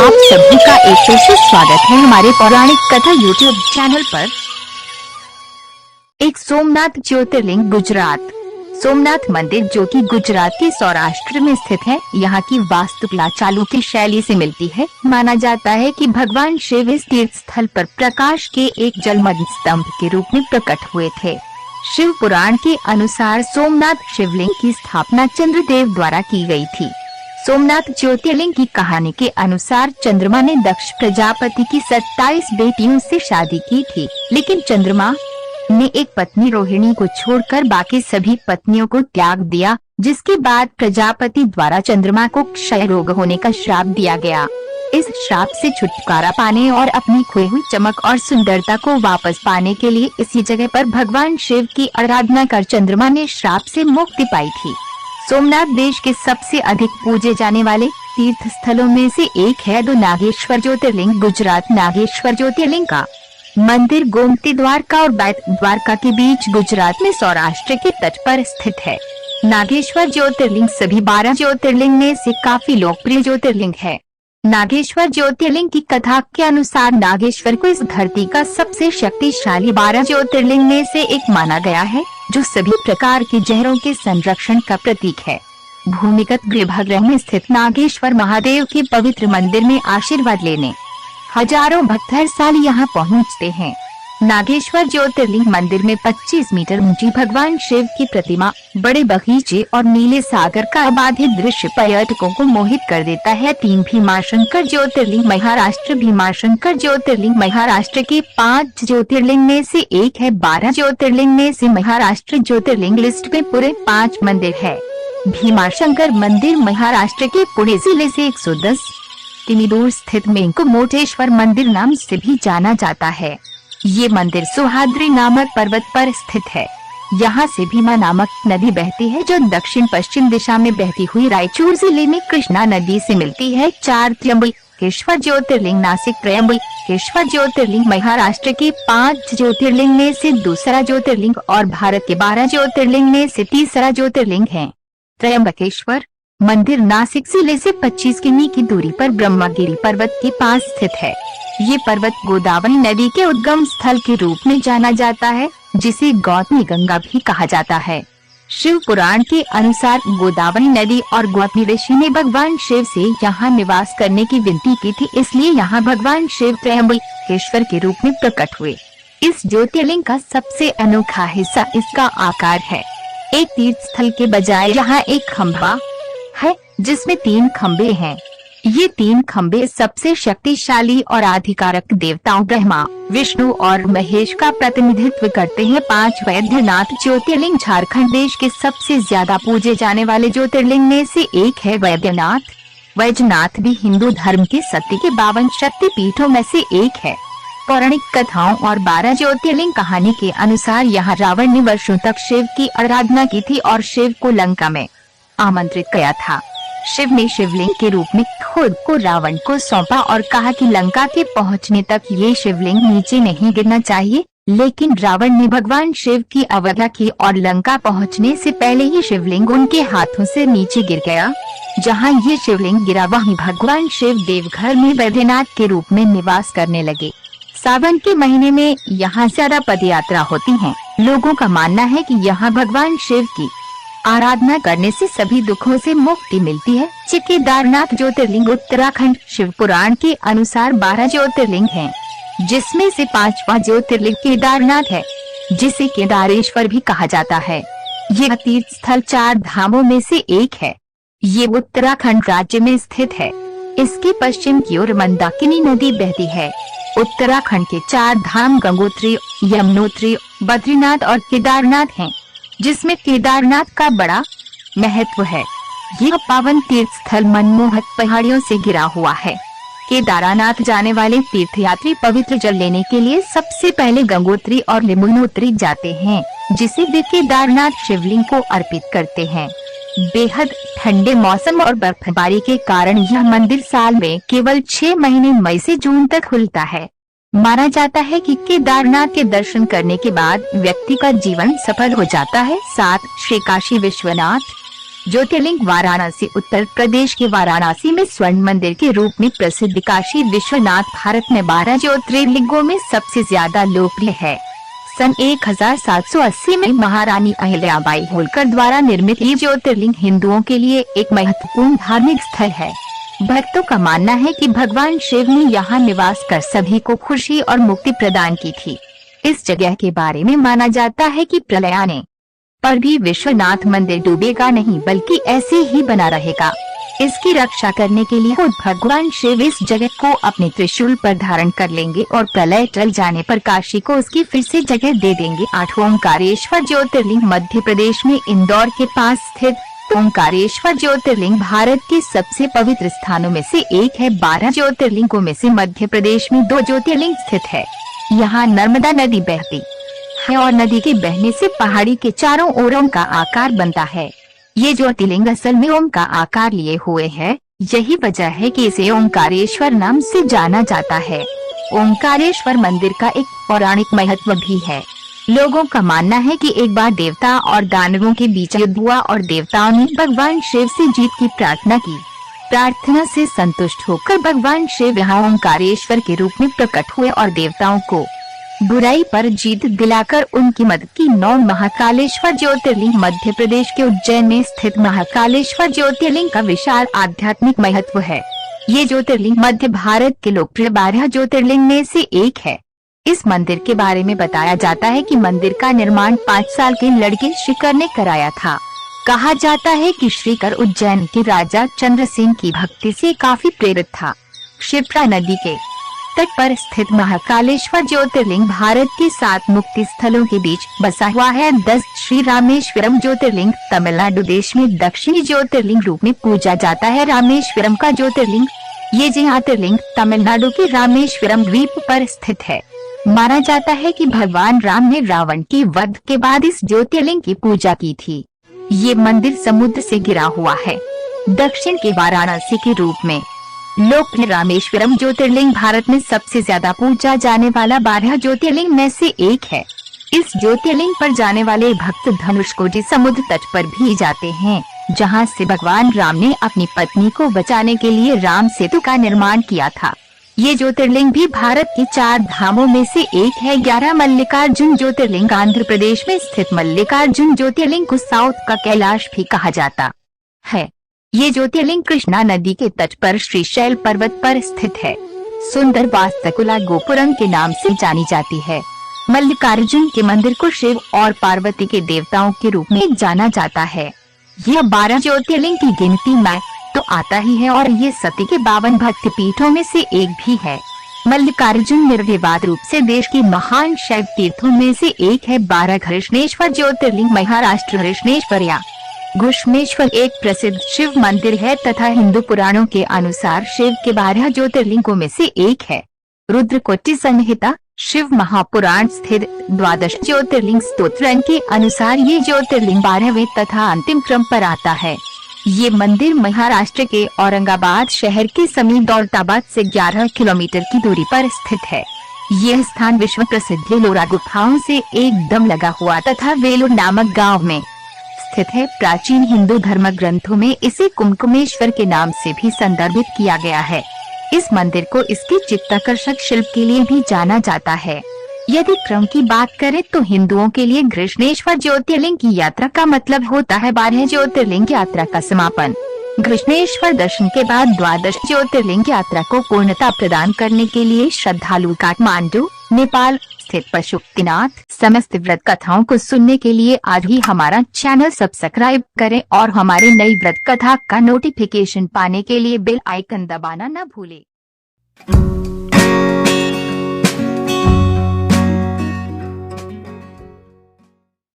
आप सभी का एक फिर से स्वागत है हमारे पौराणिक कथा यूट्यूब चैनल पर। एक सोमनाथ ज्योतिर्लिंग गुजरात। सोमनाथ मंदिर जो कि गुजरात के सौराष्ट्र में स्थित है, यहाँ की वास्तुकला चालुक्य शैली से मिलती है। माना जाता है कि भगवान शिव इस तीर्थ स्थल पर प्रकाश के एक जलमग्न स्तंभ के रूप में प्रकट हुए थे। शिव पुराण के अनुसार सोमनाथ शिवलिंग की स्थापना चंद्रदेव द्वारा की गई थी। सोमनाथ ज्योतिर्लिंग की कहानी के अनुसार चंद्रमा ने दक्ष प्रजापति की 27 बेटियों से शादी की थी, लेकिन चंद्रमा ने एक पत्नी रोहिणी को छोड़कर बाकी सभी पत्नियों को त्याग दिया, जिसके बाद प्रजापति द्वारा चंद्रमा को क्षय रोग होने का श्राप दिया गया। इस श्राप से छुटकारा पाने और अपनी खोई हुई चमक और सुंदरता को वापस पाने के लिए इसी जगह पर भगवान शिव की आराधना कर चंद्रमा ने श्राप से मुक्ति पाई थी। सोमनाथ देश के सबसे अधिक पूजे जाने वाले तीर्थ स्थलों में से एक है। दो नागेश्वर ज्योतिर्लिंग गुजरात। नागेश्वर ज्योतिर्लिंग का मंदिर गोमती द्वारका और बैत द्वारका के बीच गुजरात में सौराष्ट्र के तट पर स्थित है। नागेश्वर ज्योतिर्लिंग सभी 12 ज्योतिर्लिंग में से काफी लोकप्रिय ज्योतिर्लिंग है। नागेश्वर ज्योतिर्लिंग की कथा के अनुसार नागेश्वर को इस धरती का सबसे शक्तिशाली 12 ज्योतिर्लिंग में से एक माना गया है, जो सभी प्रकार के जहरों के संरक्षण का प्रतीक है। भूमिगत गर्भगृह में स्थित नागेश्वर महादेव के पवित्र मंदिर में आशीर्वाद लेने हजारों भक्त हर साल यहाँ पहुँचते हैं। नागेश्वर ज्योतिर्लिंग मंदिर में 25 मीटर ऊंची भगवान शिव की प्रतिमा, बड़े बगीचे और नीले सागर का अबाधित दृश्य पर्यटकों को मोहित कर देता है। 3 भीमाशंकर ज्योतिर्लिंग महाराष्ट्र। भीमाशंकर ज्योतिर्लिंग महाराष्ट्र के 5 ज्योतिर्लिंग में से एक है। 12 ज्योतिर्लिंग में से महाराष्ट्र ज्योतिर्लिंग लिस्ट में पूरे 5 मंदिर है। भीमाशंकर मंदिर महाराष्ट्र के पुणे जिले से 110 किमी दूर स्थित मेंकुमोटेश्वर मंदिर नाम से भी जाना जाता है। ये मंदिर सोहाद्री नामक पर्वत पर स्थित है। यहाँ से भीमा नामक नदी बहती है, जो दक्षिण पश्चिम दिशा में बहती हुई रायचूर जिले में कृष्णा नदी से मिलती है। 4 त्र्यंबकेश्वर ज्योतिर्लिंग। नासिक। त्र्यंबकेश्वर ज्योतिर्लिंग महाराष्ट्र के 5 ज्योतिर्लिंग में से दूसरा ज्योतिर्लिंग और भारत के 12 ज्योतिर्लिंग में से तीसरा ज्योतिर्लिंग है। त्र्यंबकेश्वर मंदिर नासिक जिले से 25 किमी की दूरी पर ब्रह्मगिरी पर्वत के पास स्थित है। ये पर्वत गोदावरी नदी के उद्गम स्थल के रूप में जाना जाता है, जिसे गौतमी गंगा भी कहा जाता है। शिव पुराण के अनुसार गोदावरी नदी और गौतमी ऋषि ने भगवान शिव से यहाँ निवास करने की विनती की थी, इसलिए यहाँ भगवान शिव त्र्यंबकेश्वर के रूप में प्रकट हुए। इस ज्योतिर्लिंग का सबसे अनोखा हिस्सा इसका आकार है। एक तीर्थ स्थल के बजाय यहाँ एक खंभा है, जिसमें 3 खंबे हैं। ये 3 खंबे सबसे शक्तिशाली और आधिकारिक देवताओं ब्रह्मा, विष्णु और महेश का प्रतिनिधित्व करते हैं। 5 वैद्यनाथ ज्योतिर्लिंग। झारखंड देश के सबसे ज्यादा पूजे जाने वाले ज्योतिर्लिंग में से एक है वैद्यनाथ। वैजनाथ भी हिंदू धर्म के सत्य के 52 शक्ति पीठों में से एक है। पौराणिक कथाओं और 12 ज्योतिर्लिंग कहानी के अनुसार यहाँ रावण ने वर्षों तक शिव की आराधना की थी और शिव को लंका में आमंत्रित किया था। शिव ने शिवलिंग के रूप में खुद को रावण को सौंपा और कहा कि लंका के पहुंचने तक ये शिवलिंग नीचे नहीं गिरना चाहिए, लेकिन रावण ने भगवान शिव की अवज्ञा की और लंका पहुंचने से पहले ही शिवलिंग उनके हाथों से नीचे गिर गया। जहां ये शिवलिंग गिरा, वहीं भगवान शिव देवघर में वैद्यनाथ के रूप में निवास करने लगे। सावन के महीने में यहाँ ज्यादा पद यात्रा होती है। लोगों का मानना है कि यहाँ भगवान शिव की आराधना करने से सभी दुखों से मुक्ति मिलती है। केदारनाथ ज्योतिर्लिंग उत्तराखंड। शिव पुराण के अनुसार 12 ज्योतिर्लिंग हैं, जिसमें से 5वां ज्योतिर्लिंग केदारनाथ है, जिसे केदारेश्वर भी कहा जाता है। यह तीर्थ स्थल 4 धामों में से एक है। ये उत्तराखंड राज्य में स्थित है। इसके पश्चिम की ओर मंदाकिनी नदी बहती है। उत्तराखंड के 4 धाम गंगोत्री, यमुनोत्री, बद्रीनाथ और केदारनाथ हैं, जिसमें केदारनाथ का बड़ा महत्व है। यह पावन तीर्थ स्थल मनमोहक पहाड़ियों से घिरा हुआ है। केदारनाथ जाने वाले तीर्थयात्री पवित्र जल लेने के लिए सबसे पहले गंगोत्री और यमुनोत्री जाते हैं, जिसे वे केदारनाथ शिवलिंग को अर्पित करते हैं। बेहद ठंडे मौसम और बर्फबारी के कारण यह मंदिर साल में केवल 6 महीने मई से जून तक खुलता है। माना जाता है कि केदारनाथ के दर्शन करने के बाद व्यक्ति का जीवन सफल हो जाता है। 7 श्री काशी विश्वनाथ। ज्योतिर्लिंग वाराणसी। उत्तर प्रदेश के वाराणसी में स्वर्ण मंदिर के रूप में प्रसिद्ध काशी विश्वनाथ भारत में 12 ज्योतिर्लिंगों में सबसे ज्यादा लोकप्रिय है। सन 1780 में महारानी अहिल्याबाई होलकर द्वारा निर्मित ये ज्योतिर्लिंग हिंदुओं के लिए एक महत्वपूर्ण धार्मिक स्थल है। भक्तों का मानना है कि भगवान शिव ने यहाँ निवास कर सभी को खुशी और मुक्ति प्रदान की थी। इस जगह के बारे में माना जाता है कि प्रलय आने पर भी विश्वनाथ मंदिर डूबेगा नहीं, बल्कि ऐसे ही बना रहेगा। इसकी रक्षा करने के लिए खुद भगवान शिव इस जगह को अपने त्रिशूल पर धारण कर लेंगे और प्रलय टल जाने पर काशी को उसकी फिर से जगह दे देंगे। 8 ओंकारेश्वर ज्योतिर्लिंग मध्य प्रदेश में इंदौर के पास स्थित ओंकारेश्वर ज्योतिर्लिंग भारत के सबसे पवित्र स्थानों में से एक है। 12 ज्योतिर्लिंगों में से मध्य प्रदेश में 2 ज्योतिर्लिंग स्थित है। यहाँ नर्मदा नदी बहती है और नदी के बहने से पहाड़ी के चारों ओर ओम का आकार बनता है। ये ज्योतिर्लिंग असल में ओम का आकार लिए हुए है। यही वजह है कि इसे ओंकारेश्वर नाम से जाना जाता है। ओंकारेश्वर मंदिर का एक पौराणिक महत्व भी है। लोगों का मानना है कि एक बार देवता और दानवों के बीच युद्ध हुआ और देवताओं ने भगवान शिव से जीत की प्रार्थना की। प्रार्थना से संतुष्ट होकर भगवान शिव यहाँ ओंकारेश्वर के रूप में प्रकट हुए और देवताओं को बुराई पर जीत दिलाकर उनकी मदद की। 9 महाकालेश्वर ज्योतिर्लिंग मध्य प्रदेश के उज्जैन में स्थित महाकालेश्वर ज्योतिर्लिंग का विशाल आध्यात्मिक महत्व है। ये ज्योतिर्लिंग मध्य भारत के लोकप्रिय 12 ज्योतिर्लिंग में से एक है। इस मंदिर के बारे में बताया जाता है कि मंदिर का निर्माण 5 साल के लड़के श्रीकर ने कराया था। कहा जाता है कि श्रीकर उज्जैन के राजा चंद्रसेन की भक्ति से काफी प्रेरित था। क्षिप्रा नदी के तट पर स्थित महाकालेश्वर ज्योतिर्लिंग भारत के 7 मुक्ति स्थलों के बीच बसा हुआ है। 10 श्री रामेश्वरम ज्योतिर्लिंग तमिलनाडु देश में दक्षिणी ज्योतिर्लिंग रूप में पूजा जाता है। रामेश्वरम का ज्योतिर्लिंग ये ज्योतिर्लिंग तमिलनाडु के रामेश्वरम द्वीप पर स्थित है। माना जाता है कि भगवान राम ने रावण के वध के बाद इस ज्योतिर्लिंग की पूजा की थी। ये मंदिर समुद्र से घिरा हुआ है। दक्षिण के वाराणसी के रूप में लोकप्रिय रामेश्वरम ज्योतिर्लिंग भारत में सबसे ज्यादा पूजा जाने वाला 12 ज्योतिर्लिंग में से एक है। इस ज्योतिर्लिंग पर जाने वाले भक्त धनुषकोडी समुद्र तट पर भी जाते हैं, जहां से भगवान राम ने अपनी पत्नी को बचाने के लिए राम सेतु का निर्माण किया था। ये ज्योतिर्लिंग भी भारत के 4 धामों में से एक है। 11 मल्लिकार्जुन ज्योतिर्लिंग आंध्र प्रदेश में स्थित मल्लिकार्जुन ज्योतिर्लिंग को साउथ का कैलाश भी कहा जाता है। ये ज्योतिर्लिंग कृष्णा नदी के तट पर श्रीशैल पर्वत पर स्थित है। सुंदर वास्तुकला गोपुरम के नाम से जानी जाती है। मल्लिकार्जुन के मंदिर को शिव और पार्वती के देवताओं के रूप में जाना जाता है। यह 12 ज्योतिर्लिंग की गिनती में तो आता ही है और ये सती के 52 भक्ति पीठों में से एक भी है। मल्लिकार्जुन निर्विवाद रूप से देश के महान शैव तीर्थों में से एक है। 12 घृष्णेश्वर ज्योतिर्लिंग महाराष्ट्र घृष्णेश्वर या घृष्णेश्वर एक प्रसिद्ध शिव मंदिर है तथा हिंदू पुराणों के अनुसार शिव के 12 ज्योतिर्लिंगों में से एक है। रुद्रकोटि संहिता शिव महापुराण स्थित 12 ज्योतिर्लिंग स्तोत्र के अनुसार ये ज्योतिर्लिंग 12वें तथा अंतिम क्रम पर आता है। ये मंदिर महाराष्ट्र के औरंगाबाद शहर के समीप दौलताबाद से 11 किलोमीटर की दूरी पर स्थित है। यह स्थान विश्व प्रसिद्ध वेलोरा गुफाओं से एकदम लगा हुआ तथा वेलूर नामक गांव में स्थित है। प्राचीन हिंदू धर्म ग्रंथों में इसे कुमकुमेश्वर के नाम से भी संदर्भित किया गया है। इस मंदिर को इसके चित्ताकर्षक शिल्प के लिए भी जाना जाता है। यदि क्रम की बात करें तो हिंदुओं के लिए घृष्णेश्वर ज्योतिर्लिंग की यात्रा का मतलब होता है 12 ज्योतिर्लिंग यात्रा का समापन। घृष्णेश्वर दर्शन के बाद 12 ज्योतिर्लिंग यात्रा को पूर्णता प्रदान करने के लिए श्रद्धालु काठमांडू, नेपाल स्थित पशुपतिनाथ। समस्त व्रत कथाओं को सुनने के लिए आज ही हमारा चैनल सब्सक्राइब करें और हमारे नई व्रत कथा का नोटिफिकेशन पाने के लिए बेल आइकन दबाना न भूलें।